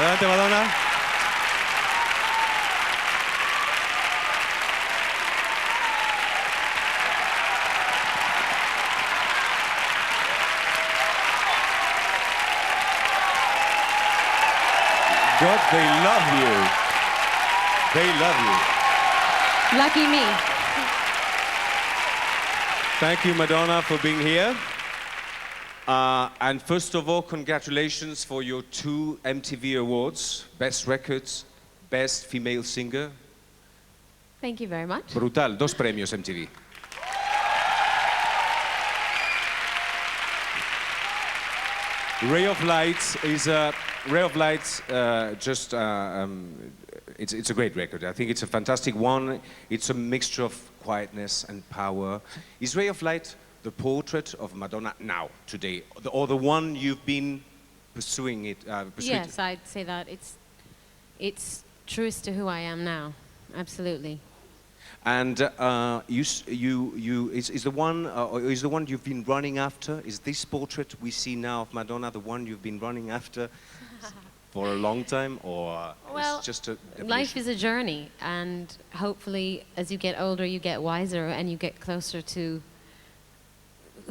Adelante, Madonna. God, they love you. They love you. Lucky me. Thank you, Madonna, for being here. And first of all, congratulations for your 2 MTV Awards. Best Records, Best Female Singer. Thank you very much. Brutal, 2 premios MTV. Ray of Light is a it's a great record. I think it's a fantastic one. It's a mixture of quietness and power. Is Ray of Light the portrait of Madonna now, today, or the one you've been pursuing it? Yes, I'd say that it's truest to who I am now. Absolutely. And is the one you've been running after? Is this portrait we see now of Madonna the one you've been running after for a long time, or well, it's just a life is a journey, and hopefully, as you get older, you get wiser and you get closer to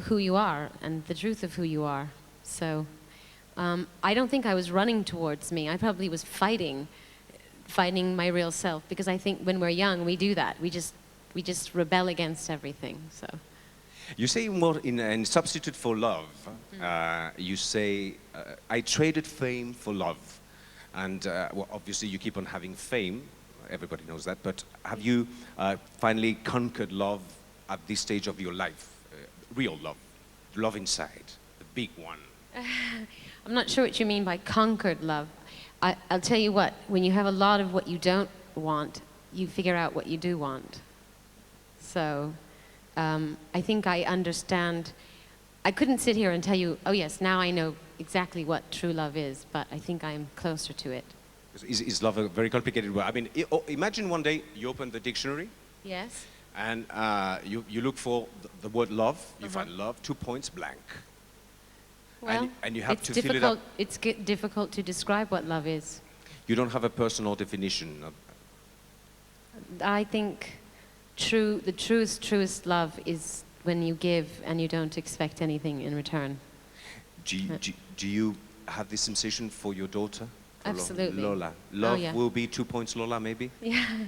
who you are and the truth of who you are. So, I don't think I was running towards me. I probably was fighting my real self, because I think when we're young we do that. We just rebel against everything. So you say more in substitute for love. You say I traded fame for love, and well, obviously you keep on having fame. Everybody knows that. But have you finally conquered love at this stage of your life? Real love, love inside, the big one. I'm not sure what you mean by conquered love. I'll tell you what, when you have a lot of what you don't want, you figure out what you do want. So I think I understand. I couldn't sit here and tell you, oh yes, now I know exactly what true love is, but I think I'm closer to it. Is love a very complicated word? I mean, imagine one day you open the dictionary. Yes. And you look for the word love, you find love, 2 points blank. Well, and you have to fill it up. It's difficult to describe what love is. You don't have a personal definition of... I think the truest love is when you give and you don't expect anything in return. Do you have this sensation for your daughter? For Absolutely. Lola. Love yeah. will be 2 points Lola, maybe? Yeah.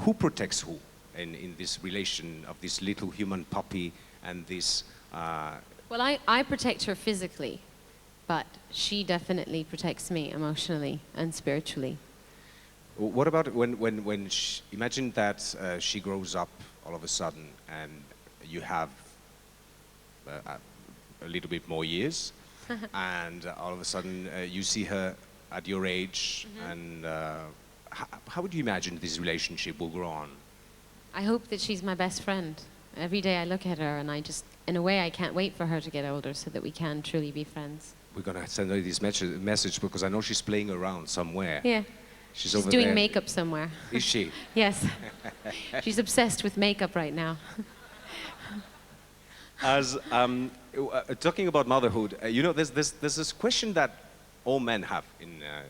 Who protects who in this relation of this little human puppy and this... Well, I protect her physically, but she definitely protects me emotionally and spiritually. What about when imagine that she grows up all of a sudden and you have a little bit more years and all of a sudden you see her at your age, and how would you imagine this relationship will grow on? I hope that she's my best friend. Every day I look at her and in a way I can't wait for her to get older so that we can truly be friends. We're going to send her this message because I know she's playing around somewhere. Yeah. She's over doing makeup somewhere. Is she? Yes. She's obsessed with makeup right now. As talking about motherhood, you know, there's this question that all men have.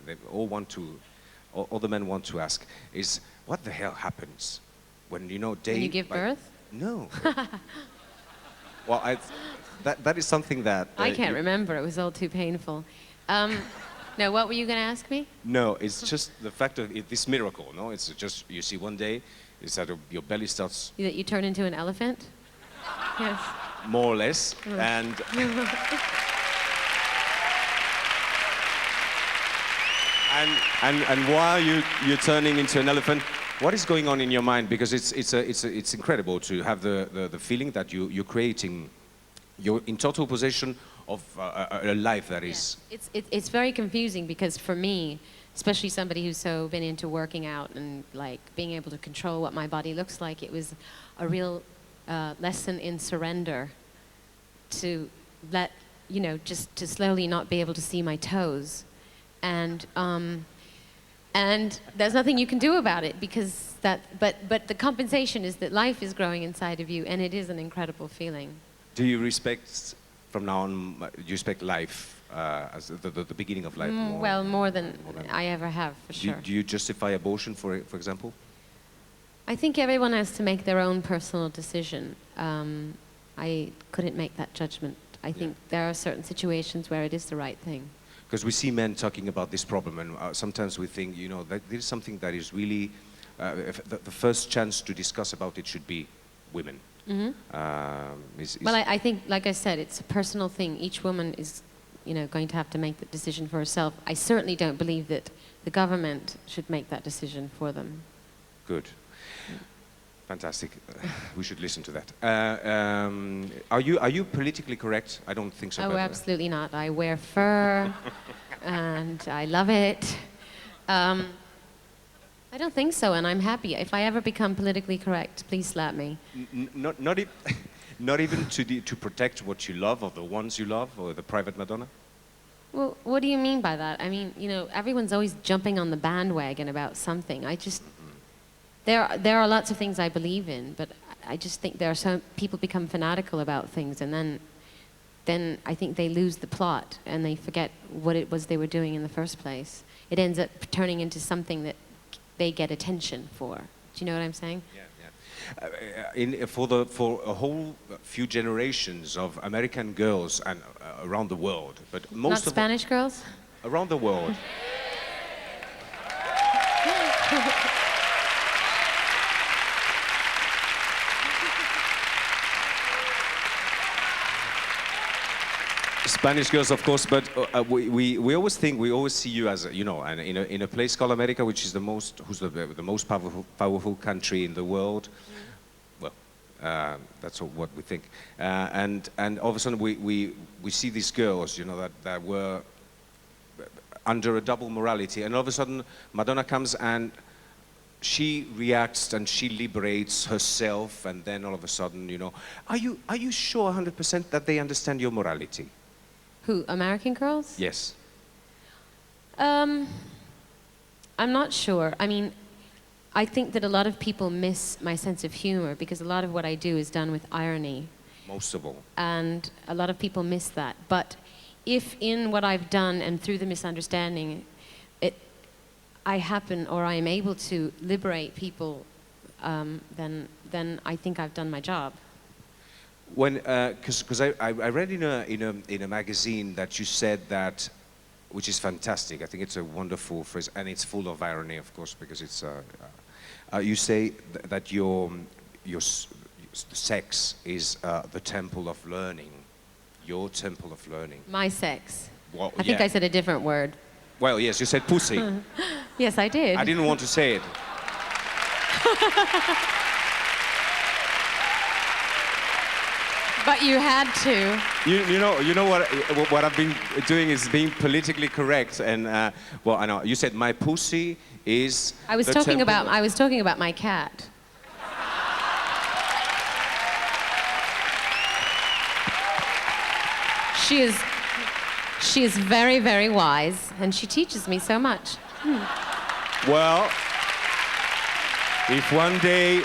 They all the men want to ask is, what the hell happens when when you give birth? No. Well, that is something that I can't remember. It was all too painful. No, what were you going to ask me? No, it's just the fact of this miracle. No, it's just you see one day, is that your belly starts. That you turn into an elephant? Yes. More or less, and. And while you're turning into an elephant, what is going on in your mind? Because it's incredible to have the feeling that you're creating, you're in total possession of a life that is... It's very confusing because for me, especially somebody who's so been into working out and like being able to control what my body looks like, it was a real lesson in surrender to let, just to slowly not be able to see my toes. And there's nothing you can do about it because but the compensation is that life is growing inside of you, and it is an incredible feeling. Do you respect from now on, you expect life as the beginning of life? Well, more than I ever have, for sure. Do you justify abortion, for example? I think everyone has to make their own personal decision. I couldn't make that judgment. I think there are certain situations where it is the right thing. Because we see men talking about this problem, and sometimes we think, you know, that there is something that is really, the first chance to discuss about it should be women. Well, I think, like I said, it's a personal thing. Each woman is, you know, going to have to make the decision for herself. I certainly don't believe that the government should make that decision for them. Good. Fantastic. We should listen to that. Are you politically correct? I don't think so. Oh, absolutely not. I wear fur, and I love it. I don't think so, and I'm happy. If I ever become politically correct, please slap me. Not even to protect what you love, or the ones you love, or the private Madonna? Well, what do you mean by that? I mean, you know, everyone's always jumping on the bandwagon about something. I just... There are lots of things I believe in, but I just think there are some people become fanatical about things, and then I think they lose the plot and they forget what it was they were doing in the first place. It ends up turning into something that they get attention for. Do you know what I'm saying? Yeah. For a whole few generations of American girls and around the world, but most Not Spanish girls? Around the world. Spanish girls, of course, but we always see you as, you know, in a place called America, which is the most powerful country in the world. Well, that's what we think. And all of a sudden we see these girls, you know, that were under a double morality, and all of a sudden Madonna comes and she reacts and she liberates herself, and then all of a sudden, you know, are you sure 100% that they understand your morality? Who, American girls? Yes. I'm not sure. I mean, I think that a lot of people miss my sense of humor because a lot of what I do is done with irony. Most of all. And a lot of people miss that. But if in what I've done and through the misunderstanding, I happen or I am able to liberate people, then I think I've done my job. When, because I read in a magazine that you said that, which is fantastic. I think it's a wonderful phrase, and it's full of irony, of course, because it's. You say that your sex is the temple of learning, your temple of learning. My sex. Well, I think I said a different word. Well, yes, you said pussy. Yes, I did. I didn't want to say it. But you had to. You know what I've been doing is being politically correct, and well, I know you said my pussy is. I was talking about my cat. She is very, very wise, and she teaches me so much. Well, if one day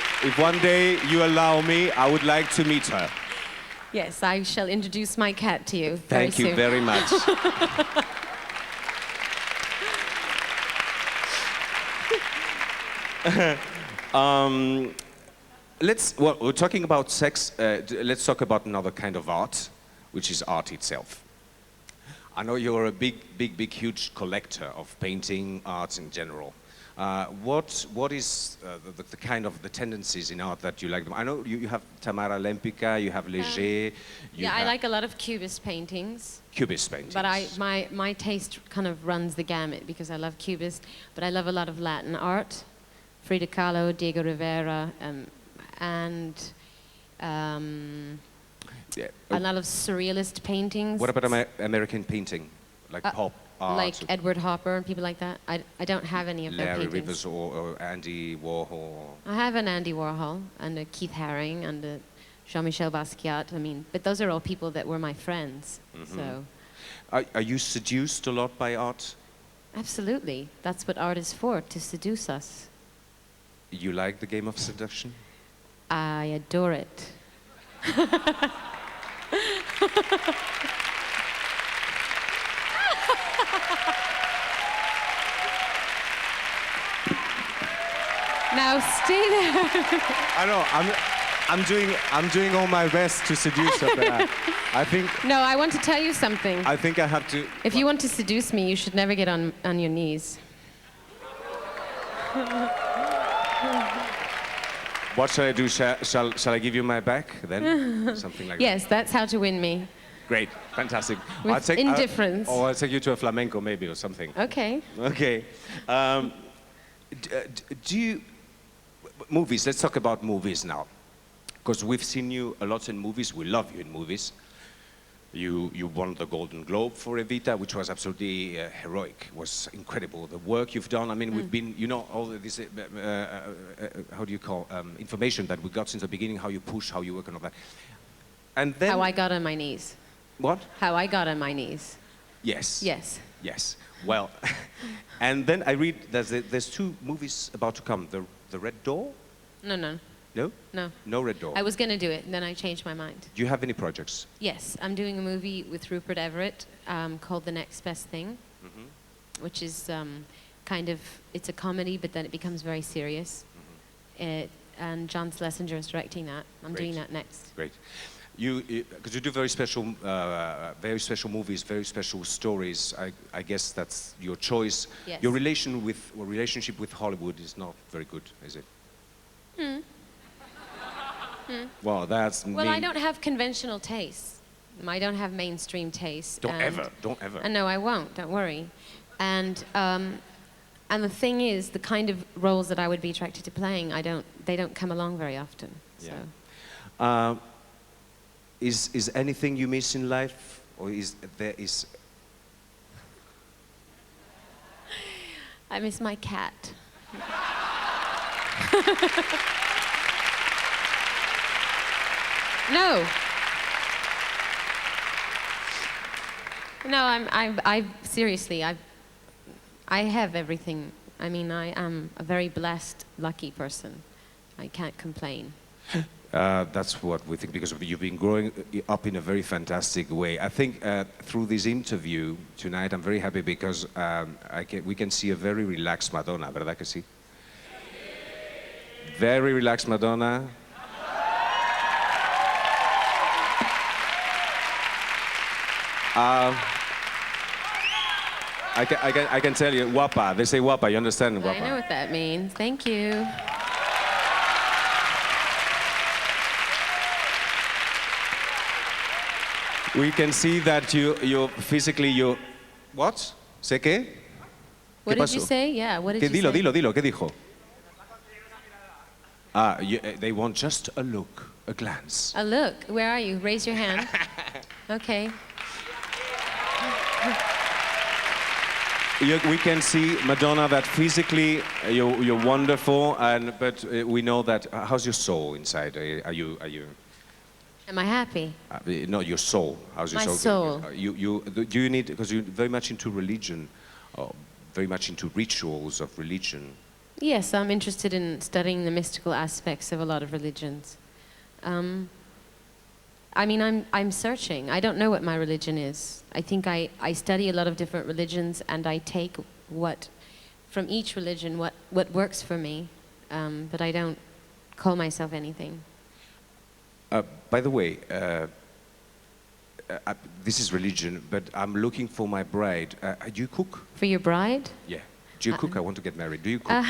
you allow me, I would like to meet her. Yes, I shall introduce my cat to you Thank you very much. Well, we're talking about sex. Let's talk about another kind of art, which is art itself. I know you're a big, huge collector of painting, arts in general. What is the kind of the tendencies in art that you like? I know you have Tamara Lempica, you have Léger. I like a lot of Cubist paintings. Cubist paintings. But my taste kind of runs the gamut because I love Cubist, but I love a lot of Latin art, Frida Kahlo, Diego Rivera, and a lot of surrealist paintings. What about American painting, like pop art? Like Edward Hopper and people like that. I don't have any of their paintings. Larry Rivers or Andy Warhol. I have an Andy Warhol and a Keith Haring and a Jean-Michel Basquiat. I mean, but those are all people that were my friends. Mm-hmm. So. Are you seduced a lot by art? Absolutely. That's what art is for, to seduce us. You like the game of seduction? I adore it. Now stay there. I know. I'm doing all my best to seduce her, but I think No, I want to tell you something. I think I have to. If you want to seduce me, you should never get on your knees. What shall I do? Shall I give you my back then? Something like that. Yes, that's how to win me. Great, fantastic. With indifference. I'll take you to a flamenco maybe or something. Okay. Okay. Do you movies? Let's talk about movies now, because we've seen you a lot in movies. We love you in movies. You won the Golden Globe for Evita, which was absolutely heroic. It was incredible. The work you've done. I mean, we've been, you know, all this, how do you call, information that we got since the beginning, how you push, how you work and all that. And then... How I got on my knees. What? How I got on my knees. Yes. Yes. Yes. Well, and then I read there's two movies about to come. The Red Door? No. No? No. No Red Door. I was going to do it, and then I changed my mind. Do you have any projects? Yes, I'm doing a movie with Rupert Everett called The Next Best Thing, which is kind of, it's a comedy, but then it becomes very serious. And John Schlesinger is directing that. I'm doing that next. Great. Because you do very special movies, very special stories. I guess that's your choice. Yes. Your relationship with Hollywood is not very good, is it? Well, that's Well, I don't have conventional tastes. I don't have mainstream tastes. Don't ever. No, I won't. Don't worry. And the thing is, the kind of roles that I would be attracted to playing, they don't come along very often. So. Yeah. Is anything you miss in life, or there is? I miss my cat. No. No, I seriously, I have everything. I mean, I am a very blessed, lucky person. I can't complain. That's what we think, because you've been growing up in a very fantastic way. I think through this interview tonight, I'm very happy because we can see a very relaxed Madonna, ¿verdad que sí? Very relaxed Madonna. I can tell you, guapa. They say guapa. You understand, guapa? I know what that means. Thank you. We can see that you physically, what? ¿Sé qué? What did you say? Yeah, what did you say? Dilo, ¿qué dijo? They want just a look, a glance. A look. Where are you? Raise your hand. Okay. We can see, Madonna, that physically you're wonderful, but we know that. How's your soul inside? Are you? Am I happy? No, your soul. How's your My soul? soul. Do you need, because you're very much into religion, very much into rituals of religion. Yes, I'm interested in studying the mystical aspects of a lot of religions. I mean, I'm searching. I don't know what my religion is. I think I study a lot of different religions, and I take from each religion what works for me, but I don't call myself anything. By the way, this is religion, but I'm looking for my bride. Do you cook? For your bride? Yeah. Do you cook? I want to get married. Do you cook?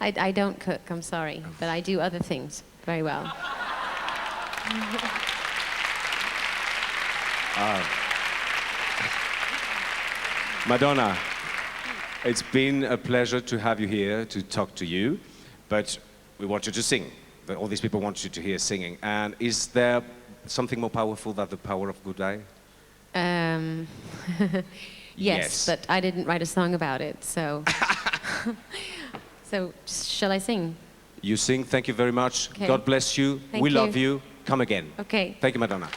I don't cook, I'm sorry, but I do other things very well. Madonna, it's been a pleasure to have you here to talk to you, but we want you to sing. All these people want you to hear singing. And is there something more powerful than the power of good eye? Yes, but I didn't write a song about it, so... So, shall I sing? You sing. Thank you very much. Okay. God bless you. Thank we you. love you. Come again. Okay. Thank you, Madonna.